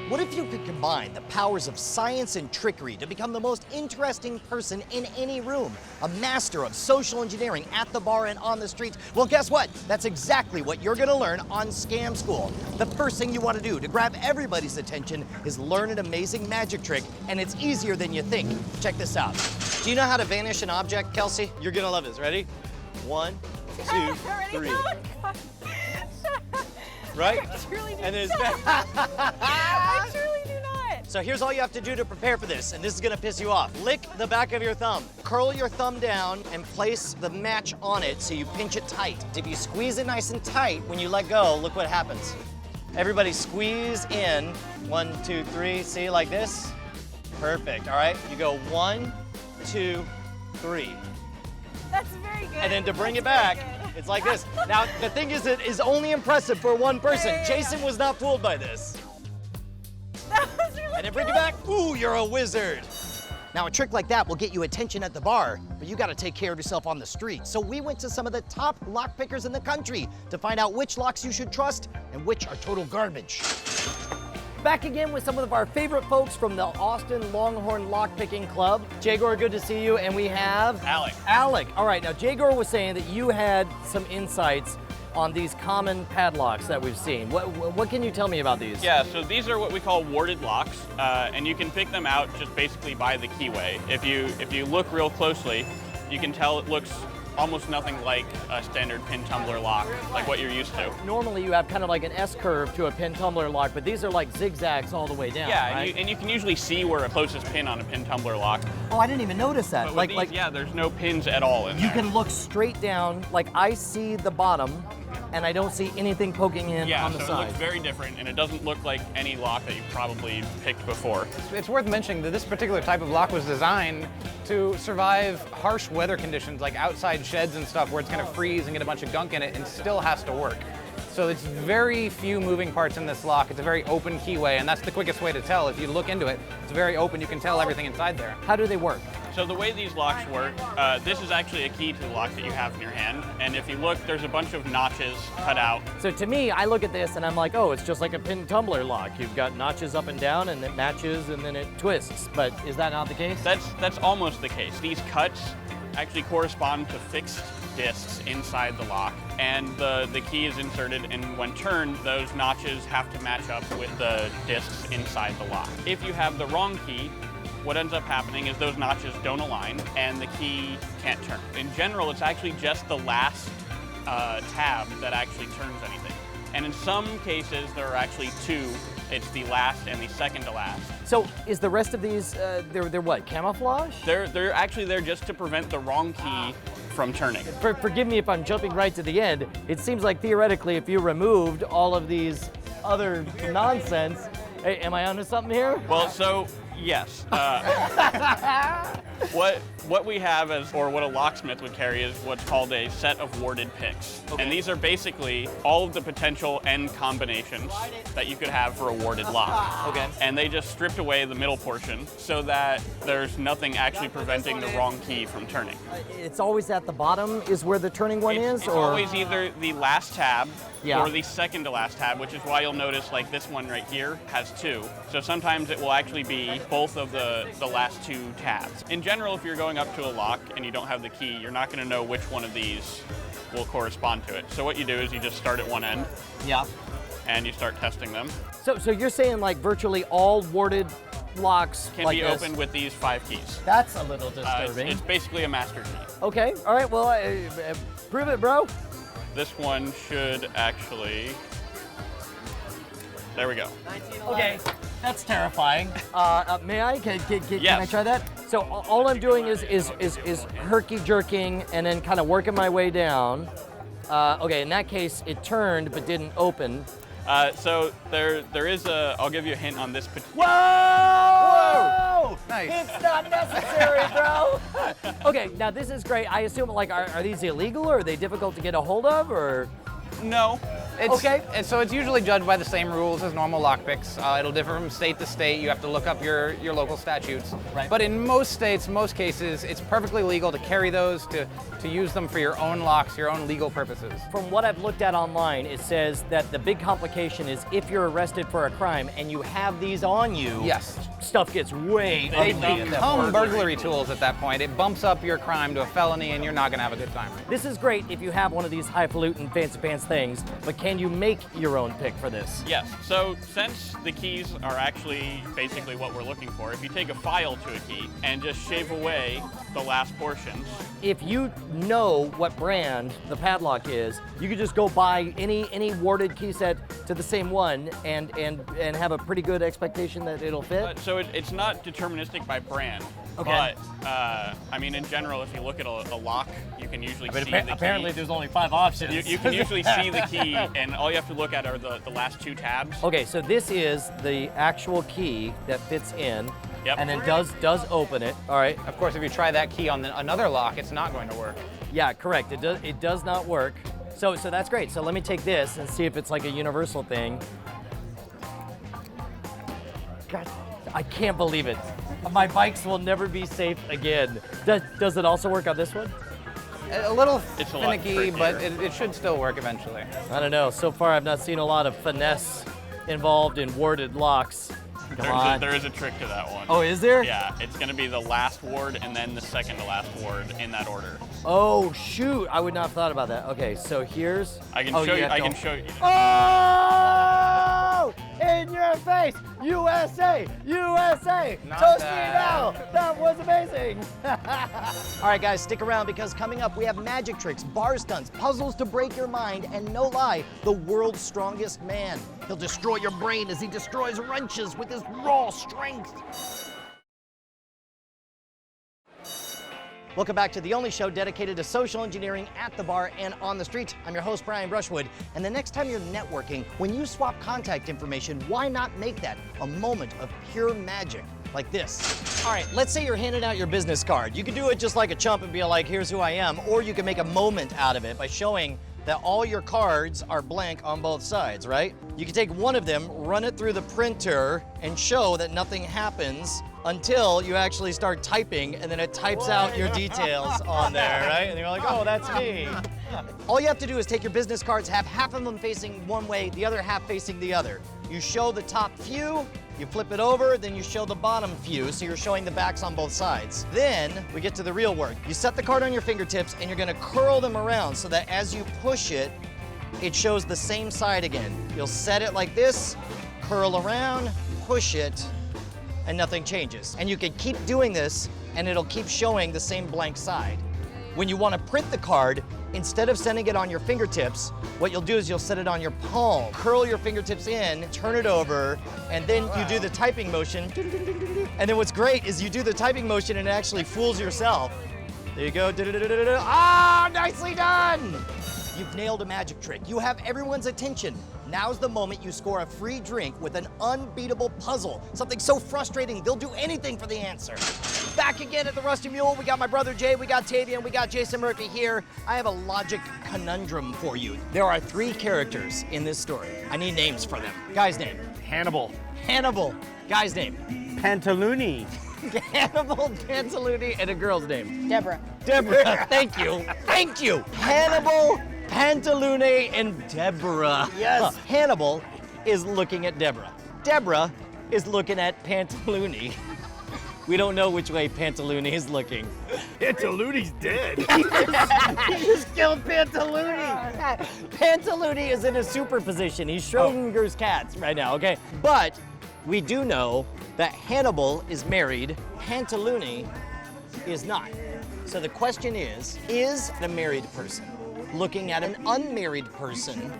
What if you could combine the powers of science and trickery to become the most interesting person in any room? A master of social engineering at the bar and on the streets? Well, guess what? That's exactly what you're gonna learn on Scam School. The first thing you wanna do to grab everybody's attention is learn an amazing magic trick, and it's easier than you think. Check this out. Do you know how to vanish an object, Kelsey? You're gonna love this. Ready? 1, 2, 3. Right? I truly do and there's I truly do not. So here's all you have to do to prepare for this, and this is gonna piss you off. Lick the back of your thumb. Curl your thumb down and place the match on it so you pinch it tight. If you squeeze it nice and tight, when you let go, look what happens. Everybody squeeze in. 1, 2, 3, see, like this? Perfect, all right? You go 1, 2, 3. That's very good. And then to bring it back, it's like this. Now, the thing is, it is only impressive for one person. Yeah. Jason was not fooled by this. That was really And then bring it back, ooh, you're a wizard. Now, a trick like that will get you attention at the bar, but you gotta take care of yourself on the street. So we went to some of the top lock pickers in the country to find out which locks you should trust and which are total garbage. Back again with some of our favorite folks from the Austin Longhorn Lockpicking Club. Jagor, good to see you, and we have... Alec. Alec. All right, now Jagor was saying that you had some insights on these common padlocks that we've seen. What can you tell me about these? Yeah, so these are what we call warded locks, and you can pick them out just basically by the keyway. If you look real closely, you can tell it looks almost nothing like a standard pin tumbler lock, like what you're used to. Normally you have kind of like an S-curve to a pin tumbler lock, but these are like zigzags all the way down, Yeah, right? and you can usually see where a closest pin on a pin tumbler lock. Oh, I didn't even notice that. But with these, yeah, there's no pins at all in you there. can look straight down, like I see the bottom, and I don't see anything poking in Yeah, on the so side. it looks very different, and it doesn't look like any lock that you've probably picked before. It's worth mentioning that this particular type of lock was designed to survive harsh weather conditions, like outside sheds and stuff where it's going to freeze and get a bunch of gunk in it, and still has to work. So it's very few moving parts in this lock. It's a very open keyway, and that's the quickest way to tell. If you look into it, it's very open. You can tell everything inside there. How do they work? So the way these locks work, this is actually a key to the lock that you have in your hand. And if you look, there's a bunch of notches cut out. So to me, I look at this and I'm like, oh, it's just like a pin tumbler lock. You've got notches up and down and it matches and then it twists. But is that not the case? That's almost the case. These cuts actually correspond to fixed discs inside the lock, and the key is inserted, and when turned, those notches have to match up with the discs inside the lock. If you have the wrong key, what ends up happening is those notches don't align and the key can't turn. In general, it's actually just the last tab that actually turns anything. And in some cases, there are actually two. It's the last and the second to last. So is the rest of these, they're what, camouflage? They're actually there just to prevent the wrong key from turning. Forgive me if I'm jumping right to the end. It seems like theoretically, if you removed all of these other nonsense, hey, am I onto something here? Well, so yes. What we have or what a locksmith would carry is what's called a set of warded picks. Okay. And these are basically all of the potential end combinations that you could have for a warded lock. Okay. And they just stripped away the middle portion so that there's nothing actually preventing the wrong key from turning. It's always at the bottom is where the turning one is? It's always either the last tab or the second to last tab, which is why you'll notice like this one right here has two. So sometimes it will actually be both of the last two tabs. In general, if you're going up to a lock and you don't have the key, you're not going to know which one of these will correspond to it. So what you do is you just start at one end. Yeah. And you start testing them. So you're saying like virtually all warded locks can like be this opened with these 5 keys. That's a little disturbing. It's basically a master key. Okay, all right, well, prove it, bro. This one should actually, there we go. Okay, that's terrifying. May I? Can Yes. I try that? So all I'm doing is herky-jerking and then kind of working my way down. Okay, in that case, it turned but didn't open. So there is I'll give you a hint on this particular. Whoa! Nice. It's not necessary, bro. Okay, now this is great. I assume, like, are these illegal or are they difficult to get a hold of, or? No, And so it's usually judged by the same rules as normal lockpicks. It'll differ from state to state. You have to look up your local statutes. Right. But in most states, most cases, it's perfectly legal to carry those, to use them for your own locks, your own legal purposes. From what I've looked at online, it says that the big complication is if you're arrested for a crime and you have these on you, Yes. stuff gets way They ugly. become burglary tools at that point. It bumps up your crime to a felony and you're not gonna have a good time. This is great if you have one of these highfalutin fancy pants things, but can you make your own pick for this? Yes, so since the keys are actually basically what we're looking for, if you take a file to a key and just shave away the last portions. If you know what brand the padlock is, you could just go buy any warded key set to the same one and have a pretty good expectation that it'll fit. So it's not deterministic by brand. Okay. But, I mean, in general, if you look at a lock, you can usually see the key. Apparently there's only 5 options. You can usually see the key, and all you have to look at are the last 2 tabs. Okay, so this is the actual key that fits in, Yep. and then does open it. All right. Of course, if you try that key on another lock, it's not going to work. Yeah, correct. It does not work. So that's great. So let me take this and see if it's like a universal thing. God, I can't believe it. My bikes will never be safe again. Does it also work on this one? A little It's a lot finicky, trickier. but it should still work eventually. I don't know. So far, I've not seen a lot of finesse involved in warded locks. Come on. There is a trick to that one. Oh, is there? Yeah, it's going to be the last ward and then the second to last ward in that order. Oh, shoot. I would not have thought about that. Okay, so here's... I can oh, show you. have I to- can show you. Oh! In your face! USA! USA! Not Toast me bad. now! That was amazing! All right, guys, stick around because coming up we have magic tricks, bar stunts, puzzles to break your mind, and no lie, the world's strongest man. He'll destroy your brain as he destroys wrenches with his raw strength. Welcome back to the only show dedicated to social engineering at the bar and on the street. I'm your host, Brian Brushwood, and the next time you're networking, when you swap contact information, why not make that a moment of pure magic like this? All right, let's say you're handing out your business card. You could do it just like a chump and be like, here's who I am, or you can make a moment out of it by showing that all your cards are blank on both sides, right? You can take one of them, run it through the printer, and show that nothing happens until you actually start typing, and then it types out your details on there, right? And you're like, oh, that's me. All you have to do is take your business cards, have half of them facing one way, the other half facing the other. You show the top few, you flip it over, then you show the bottom few, so you're showing the backs on both sides. Then we get to the real work. You set the card on your fingertips and you're gonna curl them around so that as you push it, it shows the same side again. You'll set it like this, curl around, push it, and nothing changes. And you can keep doing this and it'll keep showing the same blank side. When you want to print the card, instead of sending it on your fingertips, what you'll do is you'll set it on your palm. Curl your fingertips in, turn it over, and then you do the typing motion. And then what's great is you do the typing motion and it actually fools yourself. There you go. Ah, nicely done! You've nailed a magic trick. You have everyone's attention. Now's the moment you score a free drink with an unbeatable puzzle. Something so frustrating, they'll do anything for the answer. Back again at the Rusty Mule, we got my brother Jay, we got Tavian, we got Jason Murphy here. I have a logic conundrum for you. There are 3 characters in this story. I need names for them. Guy's name. Hannibal. Hannibal. Guy's name. Pantaluni. Hannibal, Pantaluni, and a girl's name. Deborah. Deborah, thank you. Thank you. Hannibal, Pantalune, and Deborah. Yes. Hannibal is looking at Deborah. Deborah is looking at Pantalune. We don't know which way Pantalune is looking. Pantaluni's dead. He just killed Pantalune. Pantalune is in a superposition. He's Schrodinger's cat right now, okay? But we do know that Hannibal is married, Pantalune is not. So the question is a married person looking at an unmarried person?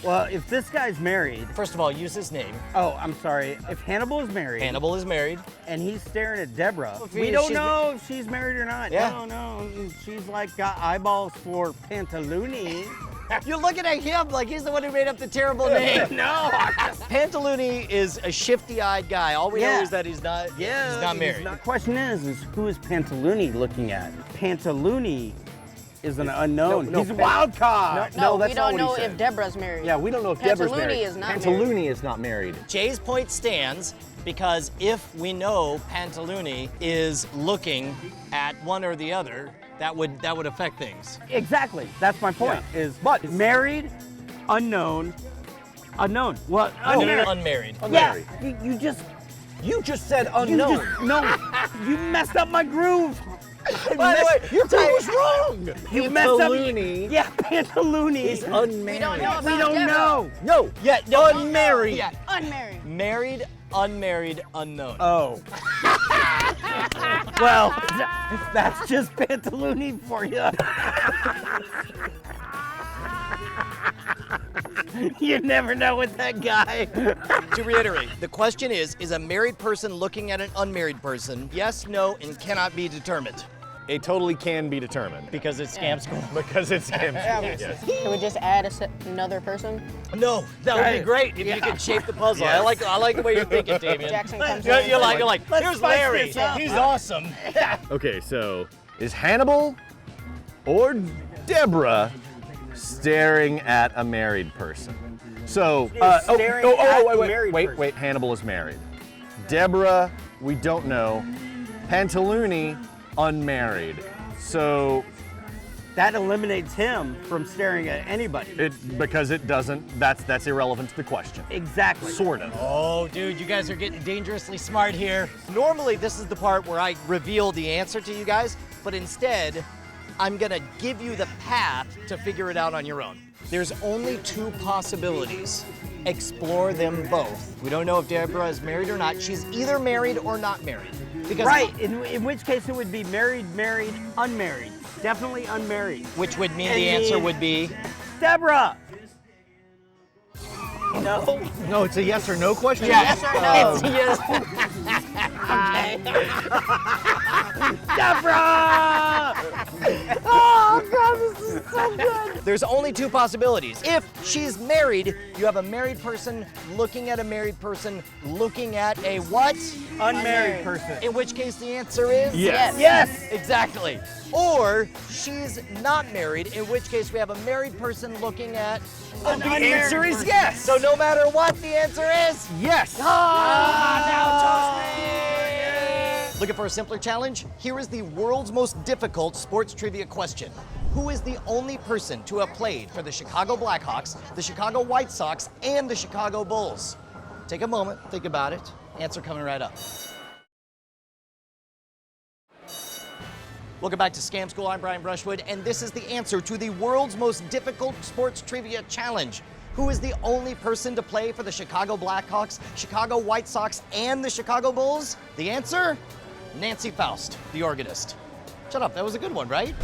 Well, if this guy's married, First of all, use his name. oh, I'm sorry. If Hannibal is married Hannibal is married. and he's staring at Deborah, Well, we don't she's- know if she's married or not. Yeah. No. She's like got eyeballs for Pantaluni. You're looking at him like he's the one who made up the terrible name. No. Pantalune is a shifty-eyed guy. All we know Yeah. is that he's not married. The question is who is Pantaluni looking at? Pantaluni is an unknown. No, He's a wild card. No, we that's not don't what he know said. if Deborah's married. Yeah, we don't know if Deborah's married. Pantaluni is not Pantaluni is not married. Jay's point stands because if we know Pantaluni is looking at one or the other, that would affect things. Exactly. That's my point. But Married, unknown, unknown. What? Unmarried. Yeah. You just said unknown. You messed up my groove. By the way, your groove was wrong. You messed up. Pantaluni Yeah, Pantaluni. is unmarried. We don't know about We don't Deborah. know. No, Yeah, no, unmarried. Yeah, Unmarried. married, unmarried, unknown. Oh. Well, that's just Pantaluni for you. You never know with that guy. To reiterate, the question is a married person looking at an unmarried person? Yes, no, and cannot be determined. It totally can be determined Because it's scam school. because it's him. Can we just add another person? No, that would be great if you could shape the puzzle. I like the way you're thinking, Damien. Jackson comes You're in. like, here's spice Larry. this up. He's awesome. Okay, so is Hannibal or Deborah staring at a married person? So, staring at a married person. wait, Hannibal is married. Deborah, we don't know. Pantaluni, unmarried. So, That eliminates him from staring at anybody. because it doesn't, that's irrelevant to the question. Exactly. Sort of. Oh, dude, you guys are getting dangerously smart here. Normally, this is the part where I reveal the answer to you guys, but instead, I'm gonna give you the path to figure it out on your own. There's only two possibilities. Explore them both. We don't know if Deborah is married or not. She's either married or not married. Because Right, in which case it would be married, married, unmarried. Definitely unmarried. Which would mean And the answer would be Deborah! No? No, it's a yes or no question? Yes or no? yes. Deborah! Oh, God, this is so good. There's only two possibilities. If she's married, you have a married person looking at a married person looking at a what? Unmarried person. In which case the answer is? Yes. Yes! Exactly. Or she's not married, in which case we have a married person looking at The answer is yes. So no matter what, the answer is Yes. Looking for a simpler challenge? Here is the world's most difficult sports trivia question. Who is the only person to have played for the Chicago Blackhawks, the Chicago White Sox, and the Chicago Bulls? Take a moment, think about it. Answer coming right up. Welcome back to Scam School. I'm Brian Brushwood, and this is the answer to the world's most difficult sports trivia challenge. Who is the only person to play for the Chicago Blackhawks, Chicago White Sox, and the Chicago Bulls? The answer? Nancy Faust, the organist. Shut up, that was a good one, right?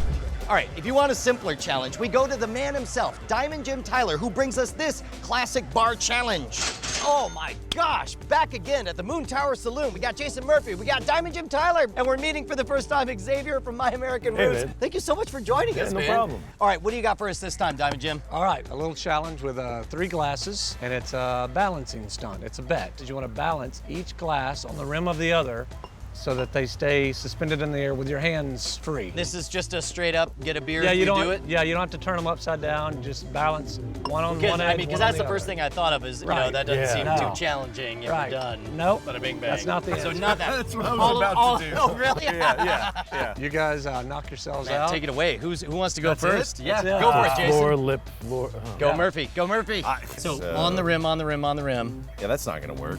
All right, if you want a simpler challenge, we go to the man himself, Diamond Jim Tyler, who brings us this classic bar challenge. Oh my gosh, back again at the Moon Tower Saloon. We got Jason Murphy, we got Diamond Jim Tyler, and we're meeting for the first time Xavier from My American Roots. man. Thank you so much for joining us, no man. problem. All right, what do you got for us this time, Diamond Jim? All right, a little challenge with 3 glasses, and it's a balancing stunt. It's a bet. You want to balance each glass on the rim of the other so that they stay suspended in the air with your hands free. This is just a straight up get a beer yeah, if you don't. do it? Yeah, you don't have to turn them upside down. Just balance one on Because, one edge. because one that's on the first other. thing I thought of is, you know, Right. that doesn't Yeah. seem No. too challenging if Right. you're done. Nope. Bada bing bang. That's not the So answer. not that. That's what I was about to do. Oh, really? Yeah. You guys knock yourselves Man, out. take it away. Who wants to go That's first? it? Yeah, That's it. go for it, Jason. Floor, lip, floor. Go Murphy. Go Murphy. So on the rim, on the rim, on the rim. Yeah, that's not gonna work.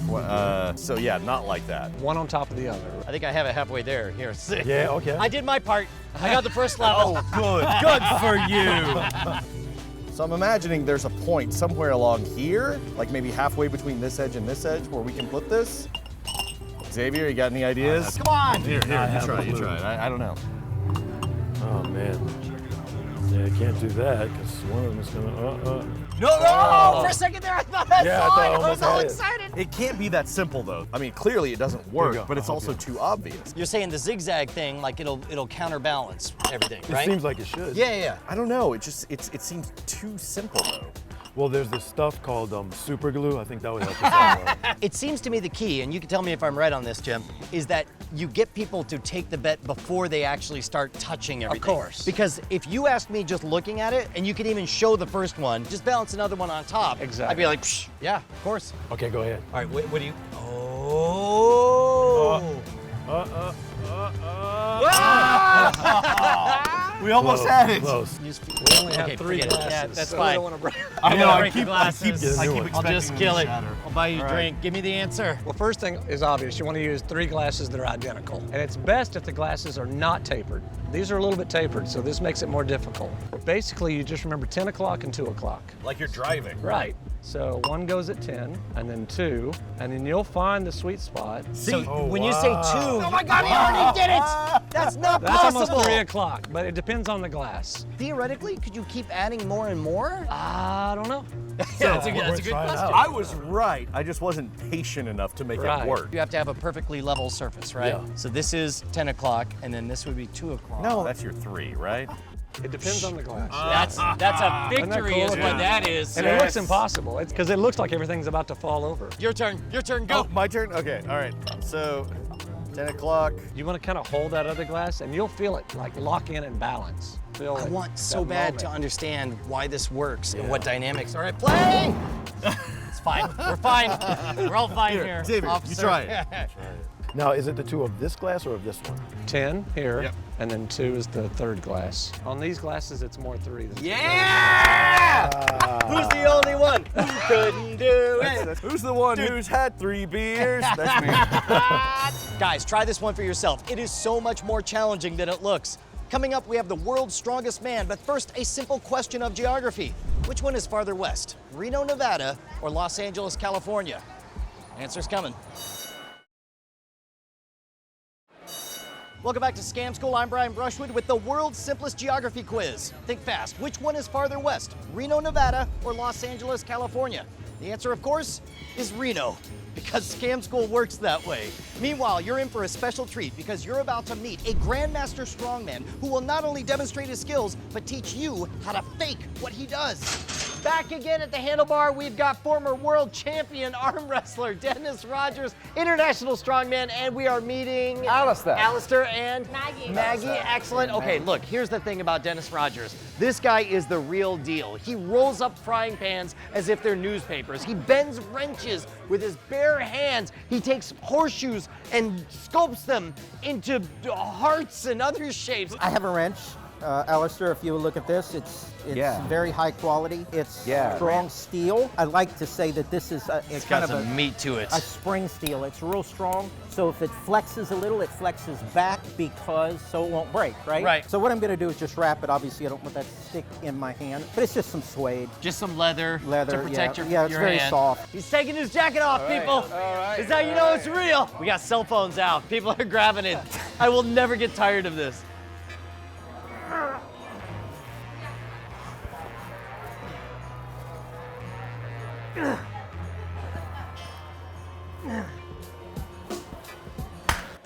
So yeah, not like that. One on top of the other. I think I have it halfway there. Here, sick. Yeah, okay. I did my part. I got the first level. Good. Good for you. So I'm imagining there's a point somewhere along here, like maybe halfway between this edge and this edge, where we can put this. Xavier, you got any ideas? Come on. Here, I you have try, a you clue. try. I don't know. Oh man. Yeah, I can't do that because one of them is gonna. No, for a second there, I thought I Yeah, I saw thought I it. I was almost all had it. excited. It can't be that simple though. I mean, clearly it doesn't you work, go. but it's I'll also help too obvious. You're saying the zigzag thing, like it'll counterbalance everything, It right? seems like it should. Yeah. I don't know. It seems too simple though. Well, there's this stuff called super glue. I think that would help us out. It seems to me the key, and you can tell me if I'm right on this, Jim, is that you get people to take the bet before they actually start touching everything. Of course. Because if you ask me just looking at it, and you can even show the first one, just balance another one on top. Exactly. I'd be like, psh, yeah, of course. Okay, go ahead. All right, what do you? Oh. We almost had it. Close. We only have 3 glasses. Yeah, that's so fine. We don't want to break. I know. I break the keep glasses. I keep I'll expecting I'll just them kill to it. shatter. I'll buy you a All drink. Give me the answer. Well, first thing is obvious. You want to use 3 glasses that are identical. And it's best if the glasses are not tapered. These are a little bit tapered, so this makes it more difficult. Basically, you just remember 10 o'clock and 2 o'clock. Like you're driving. Right. So 1 goes at 10, and then 2, and then you'll find the sweet spot. So Oh, when you say 2, wow. oh my God, he already did it! That's not That's possible. almost 3 o'clock, but it depends on the glass. Theoretically, could you keep adding more and more? I don't know. Yeah, that's a good try it question. out. I was right. I just wasn't patient enough to make Right. it work. You have to have a perfectly level surface, right? Yeah. So this is 10 o'clock, and then this would be 2 o'clock. No, that's your 3, right? It depends on the glass. That's a Isn't that victory cool? is what that is. And it looks impossible. It's because it looks like everything's about to fall over. Your turn, go. Oh, my turn? Okay, all right. So, 10 o'clock. You want to kind of hold that other glass, and you'll feel it like lock in and balance. Feel I it, want so that bad to moment. understand why this works and what dynamics are at play. It's fine. We're fine. We're all fine here. Xavier, you officer. try it. Now, is it the 2 of this glass or of this one? 10 here, Yep. and then 2 is the 3rd glass. On these glasses, it's more 3 than 2. Yeah! Who's the only one who couldn't do it? Who's the one who's had 3 beers? That's me. Guys, try this one for yourself. It is so much more challenging than it looks. Coming up, we have the world's strongest man, but first, a simple question of geography. Which one is farther west, Reno, Nevada, or Los Angeles, California? Answer's coming. Welcome back to Scam School. I'm Brian Brushwood with the world's simplest geography quiz. Think fast. Which one is farther west, Reno, Nevada, or Los Angeles, California? The answer, of course, is Reno, because Scam School works that way. Meanwhile, you're in for a special treat because you're about to meet a Grandmaster Strongman who will not only demonstrate his skills, but teach you how to fake what he does. Back again at the handlebar, we've got former world champion arm wrestler Dennis Rogers, international strongman, and we are meeting Alistair and Maggie. Excellent. Okay, look, here's the thing about Dennis Rogers. This guy is the real deal. He rolls up frying pans as if they're newspapers. He bends wrenches with his bare hands. He takes horseshoes and sculpts them into hearts and other shapes. I have a wrench. Alistair, if you look at this, it's very high quality. It's strong steel. I like to say that this is It's kind got of some meat to it. a spring steel. It's real strong. So if it flexes a little, it flexes back so it won't break, right? Right. So what I'm going to do is just wrap it. Obviously, I don't want that to stick in my hand, but it's just some suede. Just some leather to protect your it's very hand. soft. He's taking his jacket off, people. Is that you know it's real? We got cell phones out. People are grabbing it. I will never get tired of this.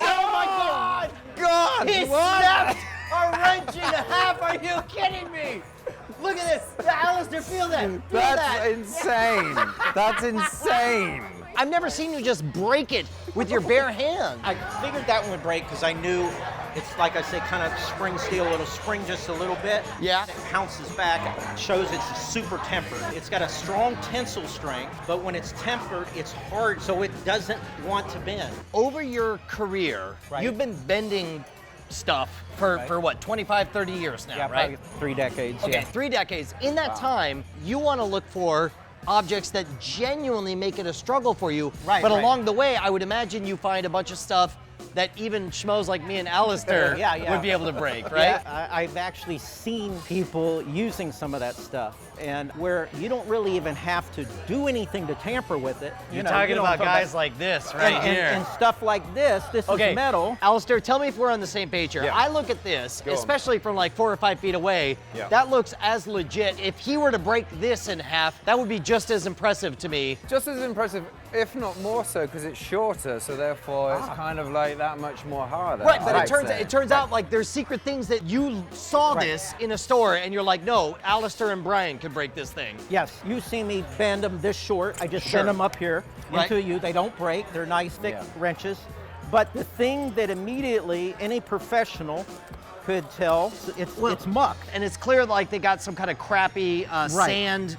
Oh my God! God! He snapped a wrench in half. Are you kidding me? Look at this. Alistair, feel that. Feel that. Insane. That's insane. I've never seen you just break it with your bare hand. I figured that one would break because I knew it's, like I say, kind of spring steel. It'll spring just a little bit. Yeah. It pounces back. It shows it's super tempered. It's got a strong tensile strength, but when it's tempered, it's hard, so it doesn't want to bend. Over your career, you've been bending stuff for what, 25, 30 years now, right? Probably 3 decades. Okay, 3 decades. In that time, you want to look for objects that genuinely make it a struggle for you. Right, but right. along the way, I would imagine you find a bunch of stuff that even schmoes like me and Alistair would be able to break, right? Yeah, I've actually seen people using some of that stuff, and where you don't really even have to do anything to tamper with it. You're talking about guys like this right here. And stuff like this. This is metal. Alistair, tell me if we're on the same page here. Yeah. I look at this, especially from like 4 or 5 feet away, that looks as legit. If he were to break this in half, that would be just as impressive to me. Just as impressive, if not more so, because it's shorter, so therefore it's kind of like that much more harder. Right, but I'd it say. turns out like there's secret things that you saw Right. this in a store and you're like, no, Alistair and Brian could break this thing. Yes, you see me bend them this short. I just Sure. bend them up here Right. into you. They don't break. They're nice, thick wrenches. But the thing that immediately any professional could tell, it's muck. And it's clear like they got some kind of crappy sand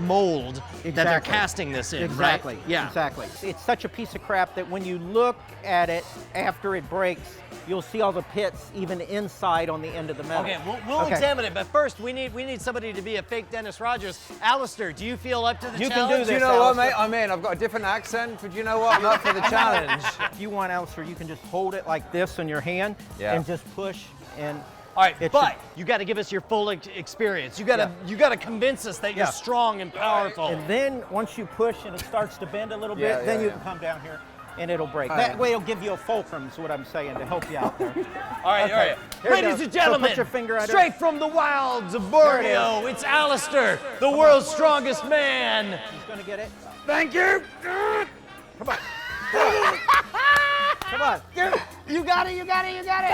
mold that they're Exactly. casting this in, Exactly. right? Yeah. Exactly. It's such a piece of crap that when you look at it after it breaks, you'll see all the pits even inside on the end of the metal. Okay, we'll examine it, but first we need somebody to be a fake Dennis Rogers. Alistair, do you feel up to the You can challenge? do Do you this, know what, Alistair. mate? I'm in. I've got a different accent, but you know what? I'm up for the challenge. If you want, Alistair, you can just hold it like this in your hand and just push and. All right, it but you got to give us your full experience. You got to convince us that you're strong and powerful. And then once you push and it starts to bend a little bit, then you can come down here and it'll break. That way it'll give you a fulcrum is what I'm saying to help you out there. All right, all right. Ladies and gentlemen, put your finger out straight from the wilds of Borneo, it's Alistair, the world's strongest man. He's gonna get it. Thank you. Come on. Come on. You got it, you got it, you got it.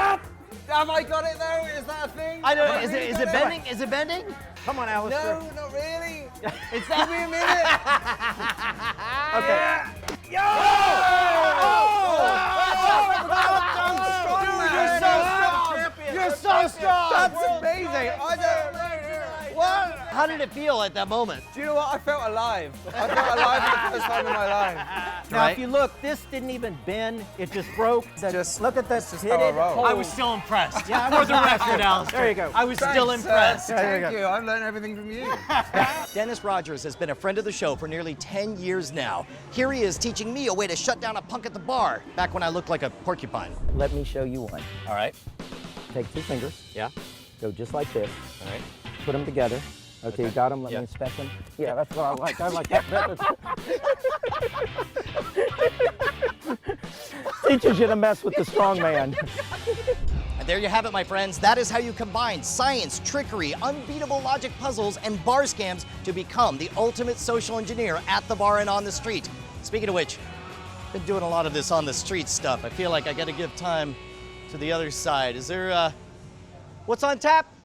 Have I got it though? Is that a thing? I don't know, Have is really it got bending? Is it bending? Come on, Alistair. No, not really. It's that. Give me a minute. Okay. You're so strong. That's amazing. I don't. What? How did it feel at that moment? Do you know what? I felt alive. I felt alive for the first time in my life. Now, if you look, this didn't even bend. It just broke. Look at that pitted how I roll. hole. I was still impressed. Yeah, For the record, Alistair. There you go. I was still impressed. Thank you. I've learned everything from you. Dennis Rogers has been a friend of the show for nearly 10 years now. Here he is teaching me a way to shut down a punk at the bar, back when I looked like a porcupine. Let me show you one. All right. Take 2 fingers. Yeah. Go just like this. All right. Put them together. Okay, you got them? Let me inspect them. Yeah, that's what I like. I like that. Teaches you to mess with the strong man. And there you have it, my friends. That is how you combine science, trickery, unbeatable logic puzzles, and bar scams to become the ultimate social engineer at the bar and on the street. Speaking of which, been doing a lot of this on the street stuff. I feel like I got to give time to the other side. Is there, what's on tap?